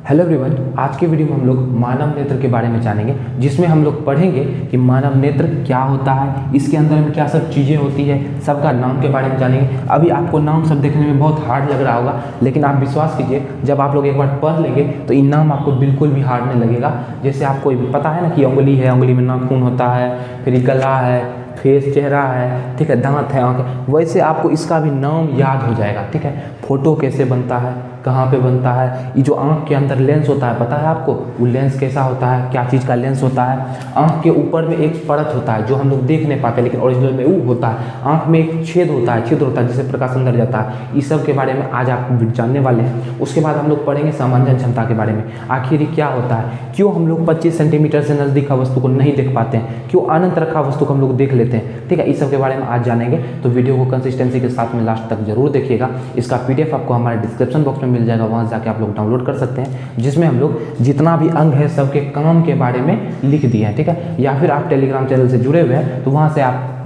Hello everyone, आज के video में हम लोग मानव नेत्र के बारे में जानेंगे, जिसमें हम लोग पढ़ेंगे कि मानव नेत्र क्या होता है, इसके अंदर में क्या सब चीज़ें होती है, सबका नाम के बारे में जानेंगे। अभी आपको नाम सब देखने में बहुत हार्ड लग रहा होगा, लेकिन आप विश्वास कीजिए, जब आप लोग एक बार पढ़ लेंगे तो इन नाम आपको बिल्कुल भी हार्ड नहीं लगेगा। जैसे आपको पता है ना कि उंगली है, उंगली में नाखून होता है, फिर गला है, फेस चेहरा है, ठीक है, दांत है, आँख है, वैसे आपको इसका भी नाम याद हो जाएगा। ठीक है, फोटो कैसे बनता है, कहाँ पे बनता है, ये जो आँख के अंदर लेंस होता है, पता है आपको वो लेंस कैसा होता है, क्या चीज़ का लेंस होता है। आँख के ऊपर में एक परत होता है जो हम लोग देख नहीं पाते, लेकिन ओरिजिनल में वो होता है। आँख में एक छिद्र होता है जिससे प्रकाश अंदर जाता है। इस सब के बारे में आज आप जानने वाले हैं। उसके बाद हम लोग पढ़ेंगे सामान्य क्षमता के बारे में, आखिर ये क्या होता है, क्यों हम लोग 25 सेंटीमीटर से नज़दीक का वस्तु को नहीं देख पाते हैं, क्यों अनंत रखा वस्तु को हम लोग देख लेते हैं। ठीक है, इस सब के बारे में आज जानेंगे, तो वीडियो को कंसिस्टेंसी के साथ में लास्ट तक जरूर देखिएगा। इसका PDF आपको हमारे डिस्क्रिप्शन बॉक्स में मिल जाएगा, वहाँ जाके आप लोग डाउनलोड कर सकते हैं, जिसमें हम लोग जितना भी अंग है सबके काम के बारे में लिख दिए हैं। ठीक है, या फिर आप टेलीग्राम चैनल से जुड़े हुए हैं तो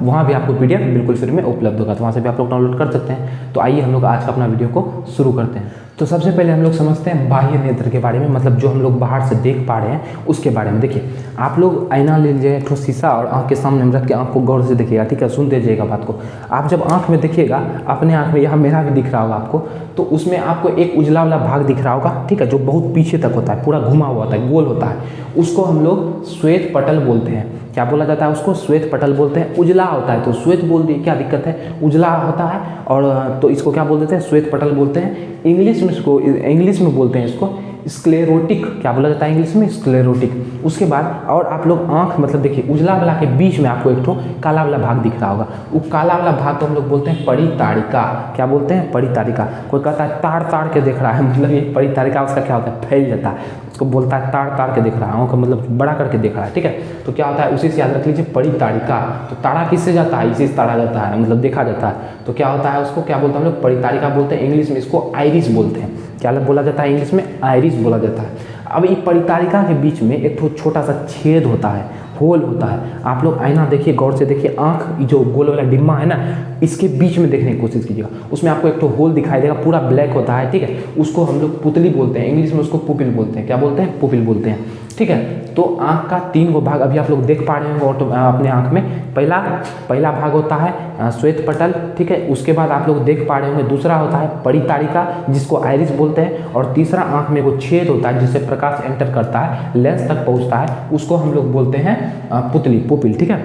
वहाँ भी आपको PDF बिल्कुल फ्री में उपलब्ध होगा, तो वहाँ से भी आप लोग डाउनलोड कर सकते हैं। तो आइए हम लोग आज का अपना वीडियो को शुरू करते हैं। तो सबसे पहले हम लोग समझते हैं बाह्य नेत्र के बारे में, मतलब जो हम लोग बाहर से देख पा रहे हैं उसके बारे में। देखिए, आप लोग आईना ले लीजिए, एक शीशा, और आँख के सामने में रख के आँख को गौर से देखिएगा। ठीक है, सुन दीजिएगा बात को। आप जब आँख में देखिएगा, अपने आँख में, यहाँ मेरा भी दिख रहा होगा आपको, तो उसमें आपको एक उजला वाला भाग दिख रहा होगा। ठीक है, जो बहुत पीछे तक होता है, पूरा घुमा हुआ होता है, गोल होता है, उसको हम लोग श्वेत पटल बोलते हैं। क्या बोला जाता है उसको? श्वेत पटल बोलते हैं। उजला होता है तो श्वेत बोल दिए, क्या दिक्कत है, उजला होता है, और तो इसको क्या बोल देते हैं, श्वेत पटल बोलते हैं। इंग्लिश में बोलते हैं इसको स्क्लेरोटिक। क्या बोला जाता है इंग्लिश में? स्क्लेरोटिक। उसके बाद और आप लोग आँख, मतलब देखिए, उजला वाला के बीच में आपको एक ठो काला वाला भाग दिख रहा होगा, वो काला वाला भाग को हम लोग बोलते हैं परितारिका। क्या बोलते हैं? परितारिका। कोई कहता है ताड़ के देख रहा है, मतलब ये परितारिका उसका क्या होता है, फैल जाता है, उसको बोलता है ताड़ के देख रहा है, आँख मतलब बड़ा करके देख रहा है। ठीक है, तो क्या होता है, उसी से याद रख लीजिए, परितारिका। तो ताड़ा किससे जाता है? इसी से ताड़ा जाता है, मतलब देखा जाता है। तो क्या होता है, उसको क्या बोलते हैं हम लोग? परितारिका बोलते हैं। इंग्लिश में इसको आइरिस बोलते हैं। क्या बोला जाता है इंग्लिश में? आइरिस बोला जाता है। अब ये परितारिका के बीच में एक छोटा सा छेद होता है, होल होता है। आप लोग आईना देखिए, गौर से देखिए, आँख जो गोल वाला डिम्मा है ना, इसके बीच में देखने की कोशिश कीजिएगा, उसमें आपको एक होल दिखाई देगा, पूरा ब्लैक होता है। ठीक है, उसको हम लोग पुतली बोलते हैं, इंग्लिश में उसको पुपिल बोलते हैं। क्या बोलते हैं? पुपिल बोलते हैं। ठीक है, तो आँख का 3 गो भाग अभी आप लोग देख पा रहे होंगे अपने आँख में। पहला भाग होता है श्वेत पटल। ठीक है, उसके बाद आप लोग देख पा रहे होंगे दूसरा होता है परितारिका, जिसको आइरिस बोलते हैं, और तीसरा आँख में वो छेद होता है जिससे प्रकाश एंटर करता है, लेंस तक पहुँचता है, उसको हम लोग बोलते हैं पुपिल। ठीक है,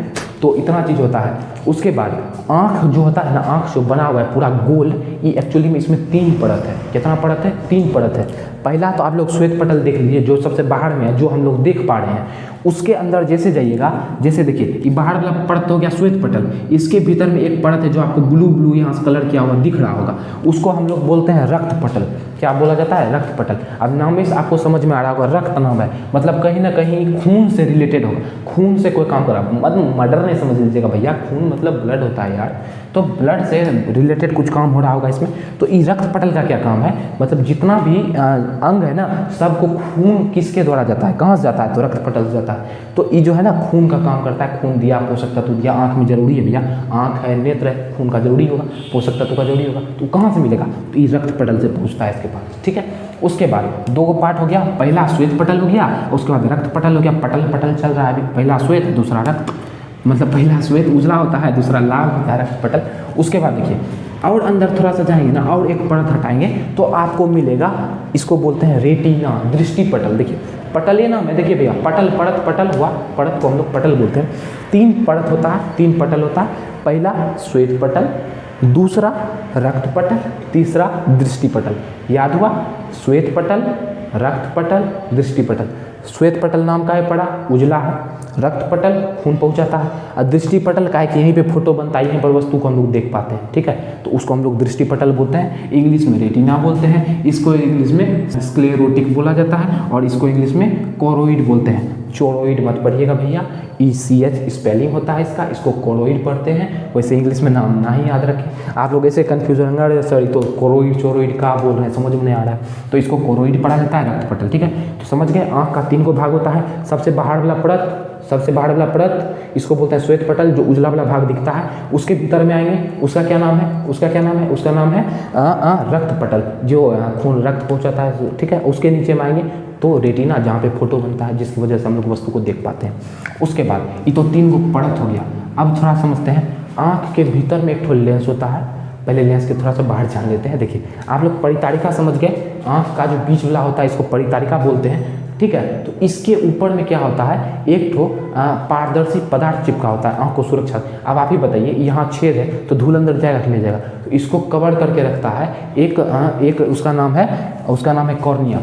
तो इतना चीज़ होता है। उसके बाद आँख जो होता है ना, आँख जो बना हुआ है पूरा गोल, ये एक्चुअली में इसमें 3 परत है। कितना परत है? 3 परत है। पहला तो आप लोग श्वेत पटल देख लीजिए, जो सबसे बाहर में है, जो हम लोग देख पा रहे हैं। उसके अंदर जैसे जाइएगा, जैसे देखिए, ये बाहर वाला परत हो गया श्वेत पटल, इसके भीतर में एक परत है जो आपको ब्लू यहाँ से कलर किया हुआ दिख रहा होगा, उसको हम लोग बोलते हैं रक्त पटल। क्या बोला जाता है? रक्त पटल। अब नाम से आपको समझ में आ रहा होगा, रक्त नाम है, मतलब कहीं ना कहीं खून से रिलेटेड होगा, खून से कोई काम कर रहा है। मर्डर नहीं समझ लीजिएगा भैया, खून मतलब ब्लड होता है यार, तो ब्लड से रिलेटेड कुछ काम हो रहा होगा इसमें। तो ये रक्त पटल का क्या काम है, मतलब जितना भी अंग है ना, सबको खून किसके द्वारा जाता है, कहाँ से जाता है, तो रक्त पटल से जाता है। तो ये जो है ना, खून का काम करता है। खून दिया, पोषक तत्व दिया, आँख में जरूरी है भैया, आँख है, नेत्र है, खून का जरूरी होगा, पोषक तत्व का जरूरी होगा, तो कहाँ से मिलेगा, तो ये रक्त पटल से पहुँचता है इसके पास। ठीक है, उसके बाद 2 पार्ट हो गया, पहला श्वेत पटल हो गया, उसके बाद रक्त पटल हो गया। पटल चल रहा है अभी, पहला श्वेत दूसरा रक्त, मतलब पहला श्वेत उजला होता है, दूसरा लाल होता है, रक्त पटल। उसके बाद देखिए, और अंदर थोड़ा सा जाएंगे ना, और एक परत हटाएंगे तो आपको मिलेगा, इसको बोलते हैं रेटिना, दृष्टि पटल। देखिए, पटल ये नाम है, देखिए भैया, पटल हुआ, परत को हम लोग पटल बोलते हैं। 3 परत होता है, 3 पटल होता है। पहला श्वेत पटल, दूसरा रक्त पटल, तीसरा दृष्टि पटल। याद हुआ? श्वेत पटल, रक्त पटल, दृष्टि पटल। श्वेत पटल नाम का है, पड़ा उजला है, रक्त पटल खून पहुंचाता है, और दृष्टि पटल का है कि यहीं पे फोटो बनता है, यहीं पर वस्तु को हम लोग देख पाते हैं। ठीक है, तो उसको हम लोग दृष्टि पटल बोलते हैं। इंग्लिश में रेटिना बोलते हैं, इसको इंग्लिश में स्क्लेरोटिक बोला जाता है, और इसको इंग्लिश में कोरोइड बोलते हैं। चोरोइड मत पढ़िएगा भैया, ECH स्पेलिंग होता है इसका, इसको कोरोइड पढ़ते हैं। वैसे इंग्लिश में नाम ना ही याद रखें, आप लोग ऐसे कन्फ्यूज होंगे, सॉरी तो कोरोइड चोरोइड का बोल रहे हैं, समझ में नहीं आ रहा है, तो इसको कोरोइड पढ़ा जाता है, रक्त पटल। ठीक है, तो समझ गए, आँख का 3 गो भाग होता है। सबसे बाहर वाला परत सबसे बाहर वाला परत, इसको बोलते हैं श्वेत पटल, जो उजला वाला भाग दिखता है उसके भीतर में आएंगे, उसका क्या नाम है, उसका नाम है रक्त पटल, जो खून रक्त पहुँचाता है, ठीक है। उसके नीचे में आएंगे तो रेटिना, जहाँ पे फोटो बनता है, जिसकी वजह से हम लोग वस्तु को देख पाते हैं। उसके बाद ये तो 3 गो परत हो गया। अब थोड़ा समझते हैं, आँख के भीतर में एक ठो लेंस होता है। पहले लेंस के थोड़ा सा बाहर जान लेते हैं। देखिए आप लोग परितारिका समझ गए, आँख का जो बीच वाला होता है इसको परितारिका बोलते हैं, ठीक है। तो इसके ऊपर में क्या होता है, एक ठो पारदर्शी पदार्थ चिपका होता है आँख को सुरक्षा। अब आप ही बताइए, यहाँ छेद है तो धूल अंदर जाएगा कि नहीं जाएगा, तो इसको कवर करके रखता है एक उसका नाम है कॉर्निया।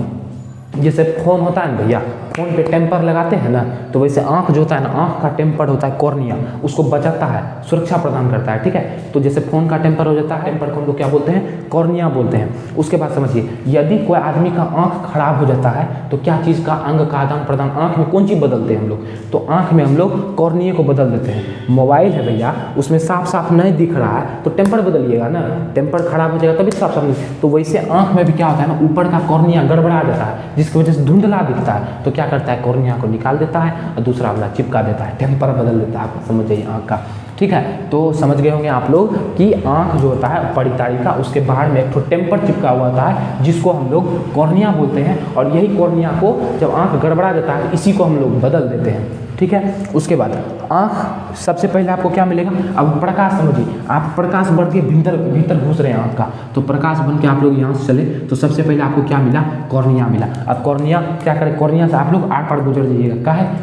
जैसे फ़ोन होता है ना भैया, फ़ोन पे टेम्पर लगाते हैं ना, तो वैसे आँख जो होता है ना, आँख का टेम्पर होता है कॉर्निया, उसको बचाता है, सुरक्षा प्रदान करता है, ठीक है। तो जैसे फ़ोन का टेम्पर हो जाता है, टेम्पर को हम लोग क्या बोलते हैं, कॉर्निया बोलते हैं। उसके बाद समझिए, यदि कोई आदमी का आँख खराब हो जाता है तो क्या चीज़ का अंग का आदान प्रदान, आँख में कौन चीज़ बदलते हैं हम लोग, तो आँख में हम लोग कॉर्निया को बदल देते हैं। मोबाइल है भैया, उसमें साफ साफ नहीं दिख रहा है तो टेम्पर बदलिएगा ना, टेम्पर खराब हो जाएगा तभी साफ साफ नहीं। तो वैसे आँख में भी क्या होता है ना, ऊपर का कॉर्निया गड़बड़ा जाता है, जिसकी वजह से धुंधला दिखता है, तो क्या करता है, कॉर्निया को निकाल देता है और दूसरा वाला चिपका देता है, टेम्पर बदल देता है। आप समझ जाइए आँख का, ठीक है। तो समझ गए होंगे आप लोग कि आँख जो होता है परितारिका, उसके बाहर में एक ठो टेम्पर चिपका हुआ होता है, जिसको हम लोग कॉर्निया बोलते हैं। और यही कॉर्निया को जब आँख गड़बड़ा जाता है, इसी को हम लोग बदल देते हैं, ठीक है। उसके बाद आँख, सबसे पहले आपको क्या मिलेगा, अब प्रकाश समझिए, आप प्रकाश बढ़ के भीतर घुस रहे हैं आँख का, तो प्रकाश बन के आप लोग यहाँ से चले तो सबसे पहले आपको क्या मिला, कॉर्निया मिला। अब कॉर्निया क्या करें, कॉर्निया से आप लोग आर पार गुजर जाइएगा,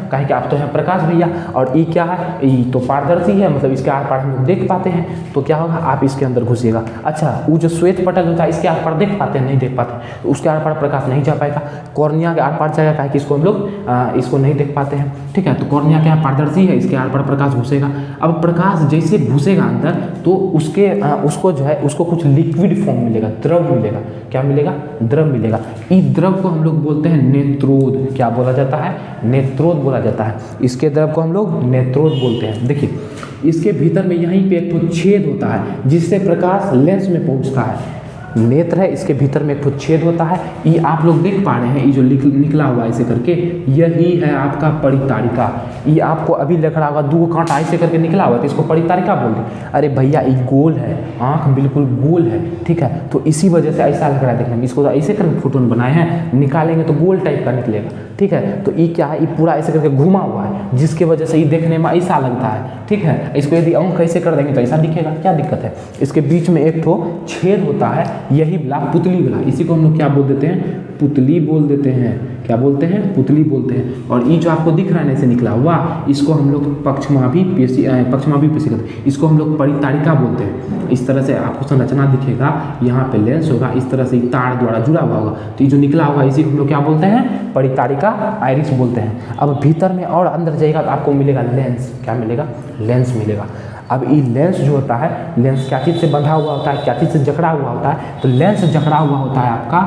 काहे कि आप तो हैं प्रकाश भैया, और ये क्या है, ये तो पारदर्शी है, मतलब इसके आर पार हम लोग देख पाते हैं, तो क्या होगा, आप इसके अंदर घुसिएगा। अच्छा, वो जो श्वेत पटल होता है, इसके आर पार देख पाते हैं, नहीं देख पाते, तो उसके आर पार प्रकाश नहीं जा पाएगा, कॉर्निया के आर पार जाएगा, काहे कि इसको हम लोग इसको नहीं देख पाते हैं, ठीक है। तो कॉर्निया क्या पारदर्शी है, इसके आर पार प्रकाश घुसेगा। अब प्रकाश जैसे घुसेगा अंदर, तो उसको जो है, उसको कुछ लिक्विड फॉर्म मिलेगा, द्रव मिलेगा। क्या मिलेगा, द्रव मिलेगा। इस द्रव को हम लोग बोलते हैं नेत्रोद। क्या बोला जाता है, नेत्रोद बोला जाता है। इसके द्रव को हम लोग नेत्रोद बोलते हैं। देखिए इसके भीतर में यहीं पे एक तो छेद होता है, जिससे प्रकाश लेंस में पहुंचता है। नेत्र है, इसके भीतर में एक तो छेद होता है, ये आप लोग देख पा रहे हैं, ये जो निकला हुआ ऐसे करके, यही है आपका परितारिका। ये आपको अभी लग रहा होगा 2 कांटा ऐसे करके निकला हुआ, तो इसको परितारिका बोल दे। अरे भैया ये गोल है, आँख बिल्कुल गोल है, ठीक है। तो इसी वजह से ऐसा लग रहा है देखने में, इसको ऐसे करके फोटो बनाए हैं, निकालेंगे तो गोल टाइप का निकलेगा, ठीक है। तो ये क्या है, ये पूरा ऐसे करके घुमा हुआ है, जिसके वजह से ये देखने में ऐसा लगता है, ठीक है। इसको यदि आँख ऐसे कर देंगे तो ऐसा दिखेगा, क्या दिक्कत है। इसके बीच में एक ठो छेद होता है, यही वाला पुतली वाला, इसी को हम लोग क्या बोल देते हैं, पुतली बोल देते हैं। क्या बोलते हैं, पुतली बोलते हैं। और ये जो आपको दिख रहा है ऐसे निकला हुआ, इसको हम लोग पक्षमाभी पेशी कहते हैं, इसको हम लोग परितारिका बोलते हैं। इस तरह से आपको संरचना दिखेगा, यहाँ पे लेंस होगा, इस तरह से तार द्वारा जुड़ा हुआ होगा, तो ये जो निकला हुआ इसी को हम लोग क्या बोलते हैं, परितारिका आइरिस बोलते हैं। अब भीतर में और अंदर जाएगा तो आपको मिलेगा लेंस। क्या मिलेगा, लेंस मिलेगा। अब ये लेंस जो होता है, लेंस क्या चीज़ से बंधा हुआ होता है, क्या चीज़ से जकड़ा हुआ होता है, तो लेंस जकड़ा हुआ होता है आपका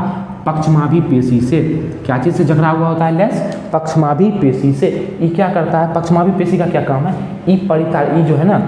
पक्षमाभी पेशी से। क्या चीज़ से जकड़ा हुआ होता है लेंस, पक्षमाभी पेशी से। ये क्या करता है, पक्षमाभी पेशी का क्या काम है, ये जो है ना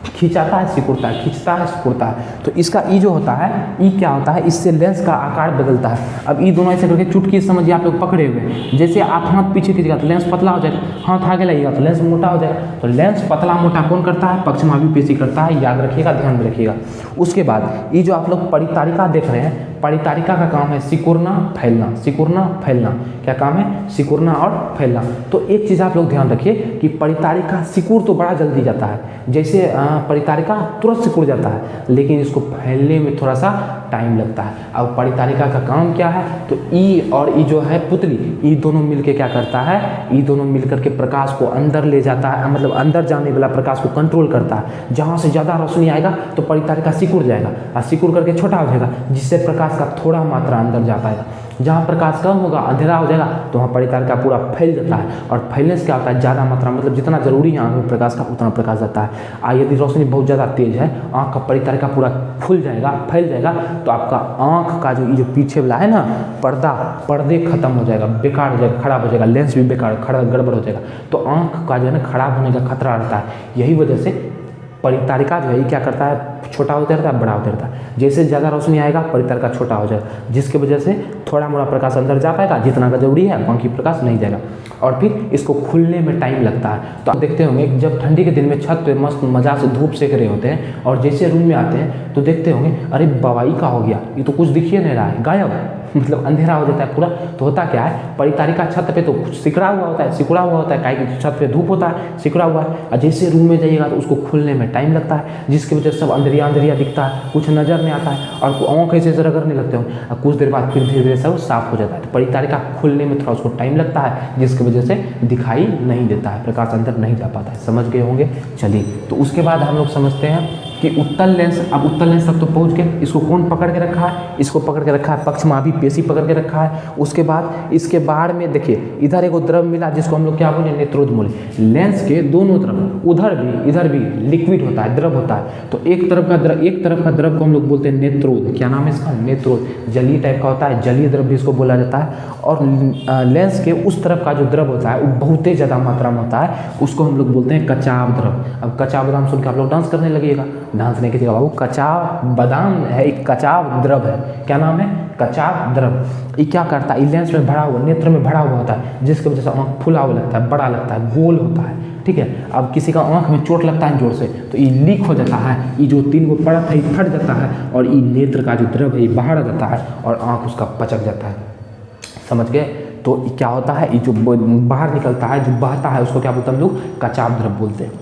खिंचाता है सिकुड़ता है, खींचता है सिकुड़ता है। तो इसका ई जो होता है, ई क्या होता है, इससे लेंस का आकार बदलता है। अब ई दोनों ऐसे करके चुटकी समझिए आप लोग पकड़े हुए हैं, जैसे आप हाथ पीछे खींचेगा तो लेंस पतला हो जाएगा, हाथ आगे लगेगा तो लेंस मोटा हो जाएगा। तो लेंस पतला मोटा कौन करता है, पक्षमाभी पेशी करता है, याद रखिएगा, ध्यान में रखिएगा। उसके बाद ये जो आप लोग परितारिका देख रहे हैं, परितारिका का काम है सिकुड़ना फैलना, सिकुड़ना फैलना। क्या काम है, सिकुड़ना और फैलना। तो एक चीज़ आप लोग ध्यान रखिए कि परितारिका सिकुड़ तो बड़ा जल्दी जाता है, जैसे परितारिका तुरंत सिकुड़ जाता है, लेकिन इसको फैलने में थोड़ा सा टाइम लगता है। अब परितारिका का काम क्या है, तो ई और ई जो है पुतली, ई दोनों मिलके क्या करता है, ई दोनों मिलकर के प्रकाश को अंदर ले जाता है, मतलब अंदर जाने वाला प्रकाश को कंट्रोल करता है। जहाँ से ज़्यादा रोशनी आएगा तो परितारिका सिकुड़ जाएगा और सिकुड़ करके छोटा हो जाएगा, जिससे प्रकाश का थोड़ा मात्रा अंदर जा पाएगा। जहाँ प्रकाश कम होगा, अंधेरा हो जाएगा, तो वहाँ परितारिका पूरा फैल जाता है। और फैलने से क्या होता है, ज़्यादा मात्रा, मतलब जितना जरूरी है आँख में प्रकाश का, उतना प्रकाश जाता है। यदि रोशनी बहुत ज़्यादा तेज है, आँख का परितारिका पूरा फूल जाएगा, फैल जाएगा, तो आपका आँख का जो पीछे वाला है ना पर्दे खत्म हो जाएगा, बेकार हो जाएगा, खराब हो जाएगा, लेंस भी बेकार गड़बड़ हो जाएगा। तो आँख का जो है ना खराब होने का खतरा रहता है। यही वजह से परितारिका जो है ये क्या करता है, छोटा होता रहता है, बड़ा होता रहता है। जैसे ज़्यादा रोशनी आएगा परितारिका छोटा हो जाएगा, जिसकी वजह से थोड़ा मोड़ा प्रकाश अंदर जा पाएगा, जितना का जरूरी है, बाकी प्रकाश नहीं जाएगा। और फिर इसको खुलने में टाइम लगता है। तो आप देखते होंगे जब ठंडी के दिन में छत पे मस्त मजा से धूप सेक रहे होते हैं और जैसे रूम में आते हैं तो देखते होंगे अरे बवाई का हो गया, ये तो कुछ दिख ही नहीं रहा है, गायब, मतलब अंधेरा हो जाता है पूरा। तो होता क्या है, परितारिका छत पे तो कुछ सिकुड़ा हुआ होता है, सिकुड़ा हुआ होता है, काहे कि छत पे धूप होता है, सिकुड़ा हुआ है। और जैसे रूम में जाइएगा तो उसको खुलने में टाइम लगता है, जिसकी वजह से सब अंधेरिया अंधेरिया दिखता है, कुछ नजर नहीं आता है और आँख ऐसे रगड़ने लगते हो और कुछ देर बाद फिर धीरे धीरे सब साफ हो जाता है। तो परितारिका खुलने में थोड़ा उसको टाइम लगता है, जिसकी वजह से दिखाई नहीं देता है, प्रकाश अंदर नहीं जा पाता है। समझ गए होंगे। चलिए, तो उसके बाद हम लोग समझते हैं कि उत्तल लेंस। अब उत्तल लेंस तक तो पहुंच गए। इसको कौन पकड़ के रखा है, इसको पकड़ के रखा है पक्षमापी पेशी पकड़ के रखा है। उसके बाद इसके बाहर में देखिए इधर एक द्रव मिला जिसको हम लोग क्या बोले, नेत्रोद्मूल। लेंस के दोनों तरफ उधर भी इधर भी लिक्विड होता है, द्रव होता है। तो एक तरफ का द्रव को हम लोग बोलते हैं नेत्रोद। क्या नाम है इसका, नेत्रोद। जलीय टाइप का होता है, जलीय द्रव भी इसको बोला जाता है। और लेंस के उस तरफ का जो द्रव होता है वो बहुत ही ज़्यादा मात्रा में होता है, उसको हम लोग बोलते हैं कचाव द्रव। अब कचाव द्रव सुन के आप लोग डांस करने लगिएगा, डांस नहीं कीजिएगा बाबू, कचाव बादाम है, एक कचाव द्रव है। क्या नाम है, कचाव द्रव। ये क्या करता है, लेंस में भरा हुआ, नेत्र में भरा हुआ होता है, जिसकी वजह से आँख फुला हुआ लगता है, बड़ा लगता है, गोल होता है। ठीक है, अब किसी का आँख में चोट लगता है जोर से तो ये लीक हो जाता है, ये जो 3 गो परत है ये फट जाता है और ये नेत्र का जो द्रव है ये बाहर आ जाता है और आँख उसका पचक जाता है। समझ गए। तो क्या होता है, ये जो बाहर निकलता है, जो बहता है, उसको क्या बोलते हैं हम लोग, कचाव द्रव बोलते हैं।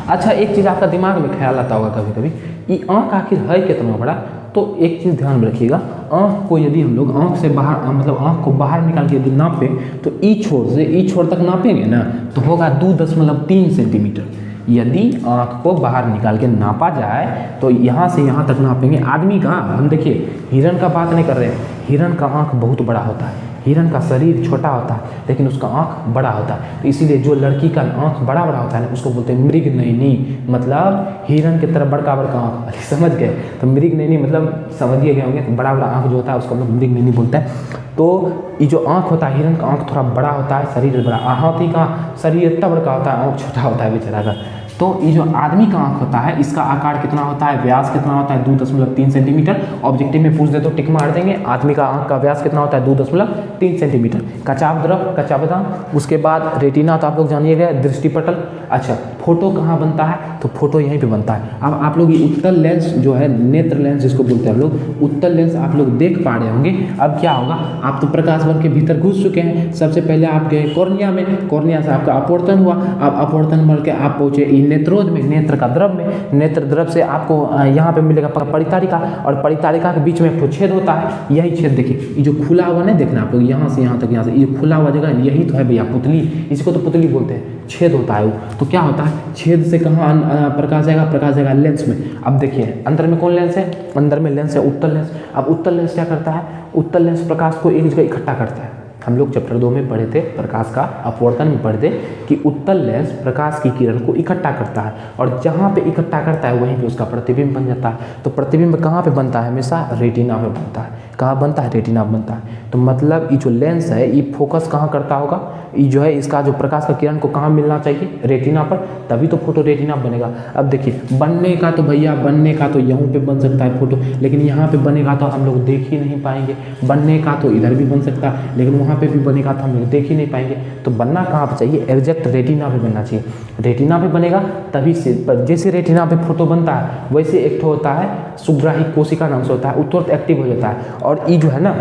अच्छा, एक चीज़ आपका दिमाग में ख्याल आता होगा कभी कभी, ये आँख आखिर है कितना बड़ा। तो एक चीज़ ध्यान में रखिएगा, आँख को यदि हम लोग आँख से बाहर मतलब आँख को बाहर निकाल के यदि नापे तो ई छोर से ई छोर तक नापेंगे ना तो होगा 2.3 सेंटीमीटर। यदि आँख को बाहर निकाल के नापा जाए तो यहाँ से यहाँ तक नापेंगे। आदमी का, हम देखिए हिरन का बात नहीं कर रहे हैं, हिरन का आँख बहुत बड़ा होता है, हिरन का शरीर छोटा होता है लेकिन उसका आँख बड़ा होता है। तो इसीलिए जो लड़की का आँख बड़ा बड़ा होता है ना उसको बोलते हैं मृगनयनी, मतलब हिरन की तरह बड़का बड़का आँख। समझ गए। तो मृगनयनी मतलब समझिए गए होंगे, बड़ा बड़ा आँख जो होता है उसको हम लोग मृगनयनी बोलते हैं। तो ये जो आँख होता है, हिरन का आँख थोड़ा बड़ा होता है, शरीर बड़ा। हाथी का शरीर इतना बड़का होता है, आँख छोटा होता है बेचारा का। तो ये जो आदमी का आँख होता है इसका आकार कितना होता है, व्यास कितना होता है, 2.3 सेंटीमीटर। ऑब्जेक्टिव में पूछ दे तो टिक मार देंगे। आदमी का आँख का व्यास कितना होता है, 2.3 सेंटीमीटर। कचाव द्रव, कचावदान। उसके बाद रेटिना तो आप लोग जानिएगा, दृष्टिपटल। अच्छा, फोटो कहाँ बनता है, तो फोटो यहीं पे बनता है। अब आप लोग ये उत्तल लेंस जो है, नेत्र लेंस जिसको बोलते हैं हम लोग, उत्तल लेंस आप लोग देख पा रहे होंगे। अब क्या होगा, आप तो प्रकाश वर्ग के भीतर घुस चुके हैं। सबसे पहले आप गए कॉर्निया में, कॉर्निया से आपका अपवर्तन हुआ, अब अपवर्तन बढ़ के आप पहुँचे नेत्रोद में, नेत्र का द्रव में। नेत्र द्रव से आपको यहाँ पे मिलेगा परितारिका, और परितारिका के बीच में एक तो छेद होता है। यही छेद देखिए, ये जो खुला हुआ नहीं देखना आप लोग, यहाँ से यहाँ तक, यहाँ से ये खुला हुआ जगह यही तो है भैया पुतली, इसको तो पुतली बोलते हैं। छेद होता है वो। तो क्या होता है, छेद से कहाँ प्रकाश जाएगा, प्रकाश जाएगा लेंस में। अब देखिए अंदर में कौन लेंस है, अंदर में लेंस है उत्तल लेंस। अब उत्तल लेंस क्या करता है, उत्तल लेंस प्रकाश को एक जगह इकट्ठा करता है। हम लोग चैप्टर 2 में पढ़े थे, प्रकाश का अपवर्तन में पढ़े थे कि उत्तल लेंस प्रकाश की किरण को इकट्ठा करता है और जहाँ पे इकट्ठा करता है वहीं पे उसका प्रतिबिंब बन जाता है। तो प्रतिबिंब कहाँ पे बनता है, हमेशा रेटिना में बनता है। कहाँ बनता है, रेटिना में बनता है। तो मतलब ये जो लेंस है ये फोकस कहाँ करता होगा, ये जो है इसका जो प्रकाश का किरण को कहाँ मिलना चाहिए, रेटिना पर, तभी तो फोटो रेटिना बनेगा। अब देखिए बनने का तो भैया, बनने का तो यहाँ पे बन सकता है फोटो, लेकिन यहाँ पे बनेगा तो हम लोग देख ही नहीं पाएंगे। बनने का तो इधर भी बन सकता है लेकिन वहाँ पे भी बनेगा तो हम लोग देख ही नहीं पाएंगे। तो बनना कहाँ पे चाहिए, एग्जैक्ट रेटिना पे बनना चाहिए। रेटिना पे बनेगा तभी से, जैसे रेटिना पे फोटो बनता है वैसे एक होता है सुग्राही कोशिका नाम से होता है, वो तुरंत एक्टिव हो जाता है और ये जो है ना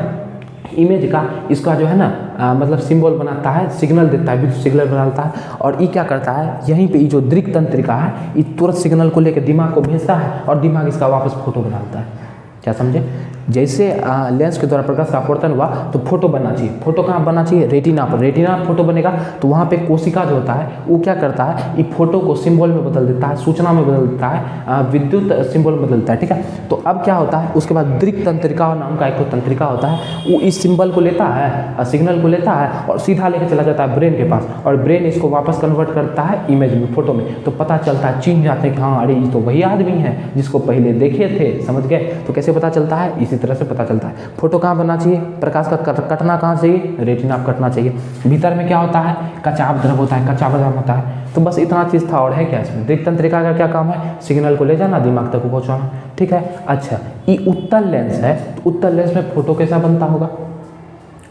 इमेज का, इसका जो है ना मतलब सिंबल बनाता है, सिग्नल देता है, विद्युत सिग्नल बनाता है। और ये क्या करता है, यहीं पे ये जो दृक् तंत्रिका है ये तुरंत सिग्नल को लेकर दिमाग को भेजता है और दिमाग इसका वापस फोटो बनाता है। क्या समझे। जैसे लेंस के द्वारा प्रकाश का अपवर्तन हुआ तो फोटो बनना चाहिए। फोटो कहाँ बनना चाहिए, रेटिना पर। रेटिना फोटो बनेगा तो वहाँ पे कोशिका जो होता है वो क्या करता है, ये फोटो को सिंबल में बदल देता है, सूचना में बदल देता है, विद्युत सिंबल में बदलता है। ठीक है, तो अब क्या होता है, उसके बाद दृक् तंत्रिका नाम का एक तो तंत्रिका होता है, वो इस सिंबल को लेता है, सिग्नल को लेता है और सीधा लेकर चला जाता है ब्रेन के पास, और ब्रेन इसको वापस कन्वर्ट करता है इमेज में, फोटो में। तो पता चलता है, चिन्ह जाते हैं कि हाँ अरे ये तो वही आदमी है जिसको पहले देखे थे। समझ गए। तो कैसे पता चलता है, इसी तरह से पता चलता है। फोटो कहाँ बनना चाहिए, प्रकाश का कटना कहाँ चाहिए, रेटिना पे कटना चाहिए। भीतर में क्या होता है, कचाव द्रव होता है, कचाव द्रव होता है। तो बस इतना चीज़ था, और है क्या इसमें। दृक तंत्रिका का क्या काम है, सिग्नल को ले जाना, दिमाग तक पहुँचाना, ठीक है। अच्छा, ये उत्तल लेंस है, तो उत्तल लेंस में फोटो कैसा बनता होगा।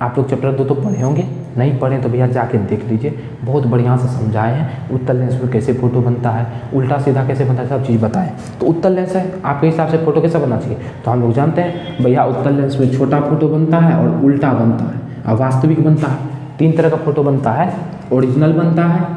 आप लोग चैप्टर 2 तो पढ़े होंगे, नहीं पढ़े तो भैया जाके देख लीजिए, बहुत बढ़िया से समझाए हैं। उत्तल लेंस में कैसे फोटो बनता है, उल्टा सीधा कैसे बनता है, सब चीज़ बताएं। तो उत्तल लेंस है, आपके हिसाब से फोटो कैसा बनना चाहिए। तो हम लोग जानते हैं भैया उत्तल लेंस में छोटा फोटो बनता है और उल्टा बनता है और वास्तविक बनता है। 3 तरह का फोटो बनता है, ओरिजिनल बनता है,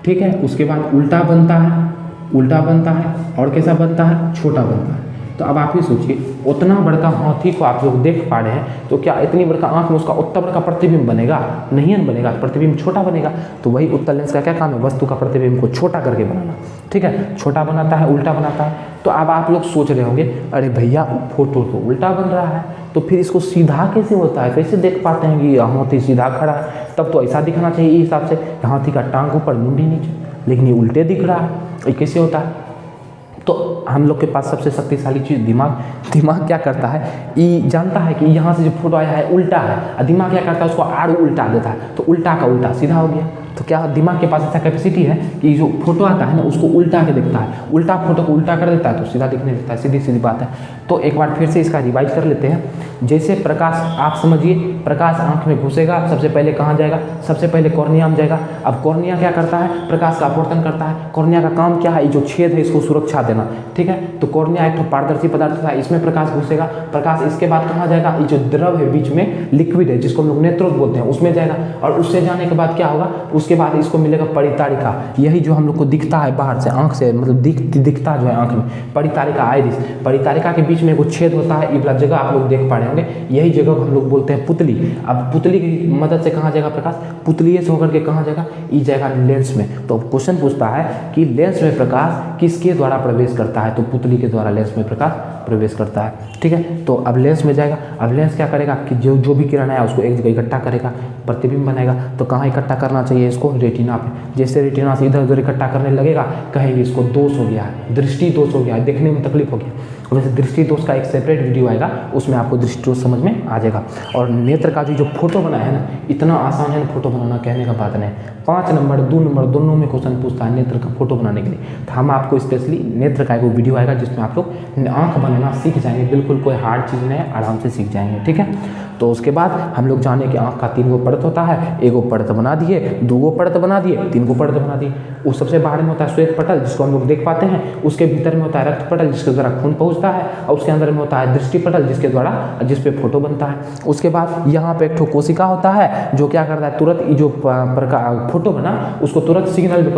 ठीक है, उसके बाद उल्टा बनता है और कैसा बनता है, छोटा बनता है। तो अब आप ही सोचिए, उतना बड़का हाथी को आप लोग देख पा रहे हैं, तो क्या इतनी बड़का आंख में उसका उतना बड़का प्रतिबिंब बनेगा, नहीं बनेगा, प्रतिबिंब छोटा बनेगा। तो वही उत्तल लेंस का क्या काम है, वस्तु का प्रतिबिंब को छोटा करके बनाना, ठीक है, छोटा बनाता है, उल्टा बनाता है। तो अब आप लोग सोच रहे होंगे, अरे भैया फोटो तो उल्टा बन रहा है, तो फिर इसको सीधा कैसे होता है, कैसे देख पाते हैं कि हाथी सीधा खड़ा है। तब तो ऐसा दिखना चाहिए इस हिसाब से, हाथी का टांग ऊपर मुंडी नीचे, लेकिन ये उल्टे दिख रहा है, ये कैसे होता है। तो हम लोग के पास सबसे शक्तिशाली चीज़ दिमाग क्या करता है, ये जानता है कि यहाँ से जो फोटो आया है उल्टा है, और दिमाग क्या करता है, उसको आड़ उल्टा देता है, तो उल्टा का उल्टा सीधा हो गया। तो क्या दिमाग के पास ऐसा कैपेसिटी है कि जो फोटो आता है ना उसको उल्टा के देखता है, उल्टा फोटो को उल्टा कर देता है तो सीधा दिखने लगता है, सीधी सीधी बात है। तो एक बार फिर से इसका रिवाइज कर लेते हैं। जैसे प्रकाश, आप समझिए, प्रकाश आंख में घुसेगा, सबसे पहले कहाँ जाएगा, सबसे पहले कॉर्निया में जाएगा। अब कॉर्निया क्या करता है, प्रकाश का अपवर्तन करता है। कॉर्निया का काम क्या है, ये जो छेद है इसको सुरक्षा देना, ठीक है। तो कॉर्निया एक पारदर्शी पदार्थ था, इसमें प्रकाश घुसेगा। प्रकाश इसके बाद कहाँ जाएगा, ये जो द्रव है बीच में लिक्विड है जिसको हम लोग नेत्रोद बोलते हैं, उसमें जाएगा। और उससे जाने के बाद क्या होगा, उसके बाद इसको मिलेगा परितारिका, यही जो हम लोग को दिखता है बाहर से, आंख से मतलब दिखता जो है आंख में, परितारिका, आइरिस। परितारिका के बीच में एक छेद होता है, ये वाला जगह आप लोग देख पा रहे होंगे, यही जगह हम लोग बोलते हैं पुतली। अब पुतली की मदद से कहाँ जाएगा प्रकाश, पुतली से होकर के कहाँ जाएगा, ये जाएगा लेंस में। तो क्वेश्चन पूछता है कि लेंस में प्रकाश किसके द्वारा प्रवेश करता है, तो पुतली के द्वारा लेंस में प्रकाश प्रवेश करता है, ठीक है। तो अब लेंस में जाएगा, अब लेंस क्या करेगा कि जो भी किरण है उसको एक जगह इकट्ठा करेगा, प्रतिबिंब बनाएगा। तो कहाँ इकट्ठा करना चाहिए इसको, रेटिना पे। जैसे रेटिना से इधर उधर इकट्ठा करने लगेगा, कहेंगे इसको दोष हो गया है, दृष्टि दोष हो गया है, देखने में तकलीफ हो गया। वैसे दृष्टि दोष का एक सेपरेट वीडियो आएगा, उसमें आपको दृष्टि दोष समझ में आ जाएगा। और नेत्र का जो फोटो बना है ना, इतना आसान है ना फोटो बनाना, कहने का बात नहीं। 5 नंबर 2 नंबर दोनों में क्वेश्चन पूछता है नेत्र का फोटो बनाने के लिए। तो हम आपको स्पेशली नेत्र का एक वीडियो आएगा जिसमें आप लोग आँख बनाना सीख जाएंगे, बिल्कुल कोई हार्ड चीज़ नहीं है, आराम से सीख जाएंगे, ठीक है। तो उसके बाद हम लोग जाने कि आँख का 3 गो परत होता है, 1 गो परत बना दिए, 2 गो परत बना दिए, 3 गो परत बना दिए। उस सबसे बाहर में होता है श्वेत पटल जिसको हम लोग देख पाते हैं, उसके भीतर में होता है रक्त पटल जिसके द्वारा खून पहुँचता है, और उसके अंदर में होता है दृष्टि पटल जिसके द्वारा जिस पे फोटो बनता है। उसके बाद यहाँ पे एक ठो कोशिका होता है जो क्या करता है, तुरंत जो फोटो बना उसको तुरंत सिग्नल में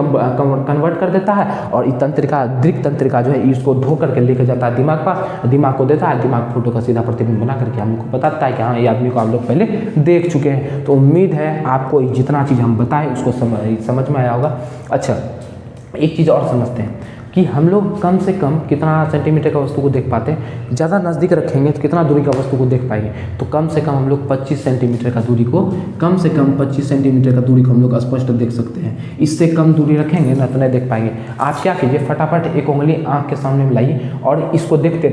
कन्वर्ट कर देता है, और ये तंत्रिका, दृक तंत्रिका जो है इसको धो करके लेकर जाता है दिमाग पास, दिमाग को देता है, दिमाग फोटो का सीधा प्रतिबिंब बना करके हम लोग को बताता है कि हाँ ये आदमी को आप लोग पहले देख चुके हैं। तो उम्मीद है आपको जितना चीज़ हम बताएं उसको समझ में आया होगा। अच्छा, एक चीज़ और समझते हैं कि हम लोग कम से कम कितना सेंटीमीटर का वस्तु को देख पाते हैं। ज़्यादा नज़दीक रखेंगे तो कितना दूरी का वस्तु को देख पाएंगे, तो कम से कम हम लोग 25 सेंटीमीटर का दूरी को, कम से कम 25 सेंटीमीटर का दूरी को हम लोग स्पष्ट देख सकते हैं। इससे कम दूरी रखेंगे ना तो नहीं देख पाएंगे। आप क्या कीजिए, फटाफट एक उंगली आँख के सामने में लाइए और इसको देखते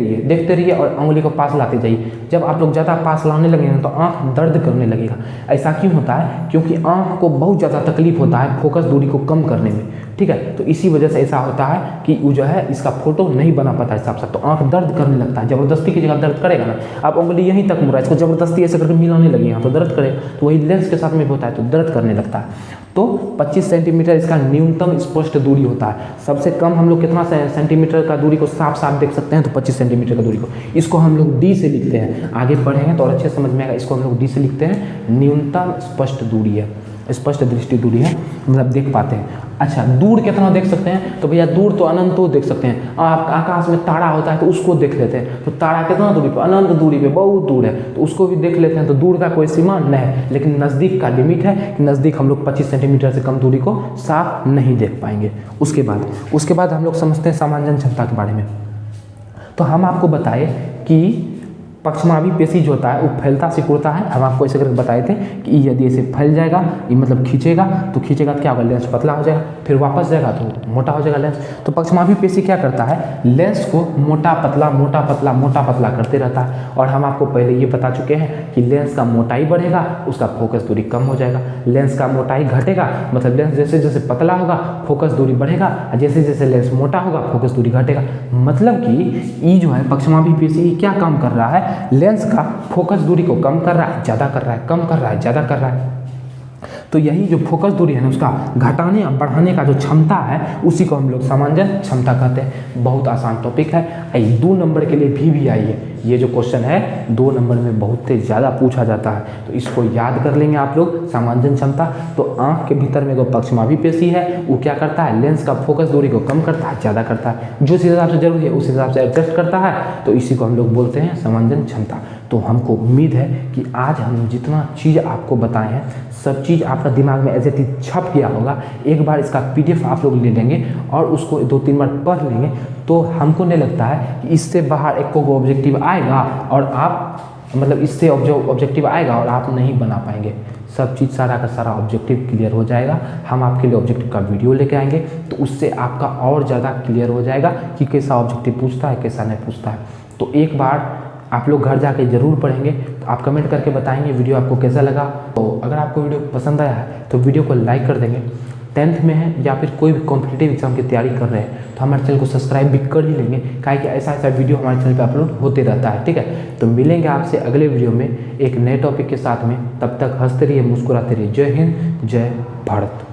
रहिए और उंगली को पास लाते जाइए। जब आप लोग ज़्यादा पास लाने लगेंगे तो आँख दर्द करने लगेगा। ऐसा क्यों होता है, क्योंकि आँख को बहुत ज़्यादा तकलीफ होता है फोकस दूरी को कम करने में, ठीक है। तो इसी वजह से ऐसा होता है कि वो जो है इसका फोटो नहीं बना पाता हिसाब से, तो आंख दर्द करने लगता है। ज़बरदस्ती की जगह दर्द करेगा ना, आप उंगली यहीं तक मुड़ा, इसको ज़बरदस्ती ऐसे करके मिलाने लगे यहाँ तो दर्द करेगा। तो वही लेंस के साथ में होता है तो दर्द करने लगता है। तो 25 सेंटीमीटर इसका न्यूनतम स्पष्ट दूरी होता है। सबसे कम हम लोग कितना सेंटीमीटर का दूरी को साफ साफ देख सकते हैं, तो 25 सेंटीमीटर का दूरी को, इसको हम लोग डी से लिखते हैं। आगे पढ़ेंगे तो और अच्छे समझ में आएगा। इसको हम लोग डी से लिखते हैं, न्यूनतम स्पष्ट दूरी है, स्पष्ट दृष्टि दूरी है, मतलब देख पाते हैं। अच्छा, दूर कितना देख सकते हैं, तो भैया दूर तो अनंत देख सकते हैं। आप आकाश में तारा होता है तो उसको देख लेते हैं, तो तारा कितना दूरी पे, अनंत दूरी पे, बहुत दूर है, तो उसको भी देख लेते हैं। तो दूर का कोई सीमा नहीं है, लेकिन नज़दीक का लिमिट है कि नज़दीक हम लोग 25 सेंटीमीटर से कम दूरी को साफ नहीं देख पाएंगे। उसके बाद हम लोग समझते हैं समांजन क्षमता के बारे में। तो हम आपको बताए कि पक्षमाभी पेशी जो होता है वो फैलता सिकुड़ता है। हम आपको ऐसे करके बताए थे कि यदि ऐसे फैल जाएगा, ये मतलब खींचेगा तो क्या होगा, लेंस पतला हो जाएगा, फिर वापस जाएगा तो मोटा हो जाएगा लेंस। तो पक्षमाभी पेशी क्या करता है, लेंस को मोटा पतला करते रहता है। और हम आपको पहले ये बता चुके हैं कि लेंस का मोटाई बढ़ेगा उसका फोकस दूरी कम हो जाएगा, लेंस का मोटाई घटेगा मतलब लेंस जैसे जैसे पतला होगा फोकस दूरी बढ़ेगा, जैसे जैसे लेंस मोटा होगा फोकस दूरी घटेगा। मतलब कि ये जो है पक्षमाभी पेशी क्या काम कर रहा है, लेंस का फोकस दूरी को कम कर रहा है, ज़्यादा कर रहा है, कम कर रहा है, ज़्यादा कर रहा है। तो यही जो फोकस दूरी है ना उसका घटाने या बढ़ाने का जो क्षमता है उसी को हम लोग समांजन क्षमता कहते हैं। बहुत आसान टॉपिक है, 2 नंबर के लिए भी आई है ये जो क्वेश्चन है, 2 नंबर में बहुत ही ज़्यादा पूछा जाता है। तो इसको याद कर लेंगे आप लोग, समांजन क्षमता। तो आँख के भीतर में जो पक्षमाभी पेशी है वो क्या करता है, लेंस का फोकस दूरी को कम करता है, ज़्यादा करता है, जिस हिसाब से जरूरी है उस हिसाब से एडजस्ट करता है। तो इसी को हम लोग बोलते हैं समांजन क्षमता। तो हमको उम्मीद है कि आज हम जितना चीज़ आपको बताए हैं सब चीज़ आपका दिमाग में एज इट इज छप गया होगा। एक बार इसका PDF आप लोग ले लेंगे और उसको 2-3 बार पढ़ लेंगे तो हमको नहीं लगता है कि इससे बाहर एक को ऑब्जेक्टिव आएगा और आप मतलब इससे ऑब्जेक्टिव आएगा और आप नहीं बना पाएंगे। सब चीज़ सारा का सारा ऑब्जेक्टिव क्लियर हो जाएगा। हम आपके लिए ऑब्जेक्टिव का वीडियो लेके आएंगे तो उससे आपका और ज़्यादा क्लियर हो जाएगा कि कैसा ऑब्जेक्टिव पूछता है कैसा नहीं पूछता है। तो एक बार आप लोग घर जाके ज़रूर पढ़ेंगे। तो आप कमेंट करके बताएंगे वीडियो आपको कैसा लगा। तो अगर आपको वीडियो पसंद आया है तो वीडियो को लाइक कर देंगे। 10th में है या फिर कोई भी कॉम्पिटिटिव एग्जाम की तैयारी कर रहे हैं तो हमारे चैनल को सब्सक्राइब भी कर ही लेंगे, काहे कि ऐसा वीडियो हमारे चैनल पे अपलोड होते रहता है। ठीक है, तो मिलेंगे आपसे अगले वीडियो में एक नए टॉपिक के साथ में। तब तक हंसते रहिए, मुस्कुराते रहिए। जय हिंद, जय भारत।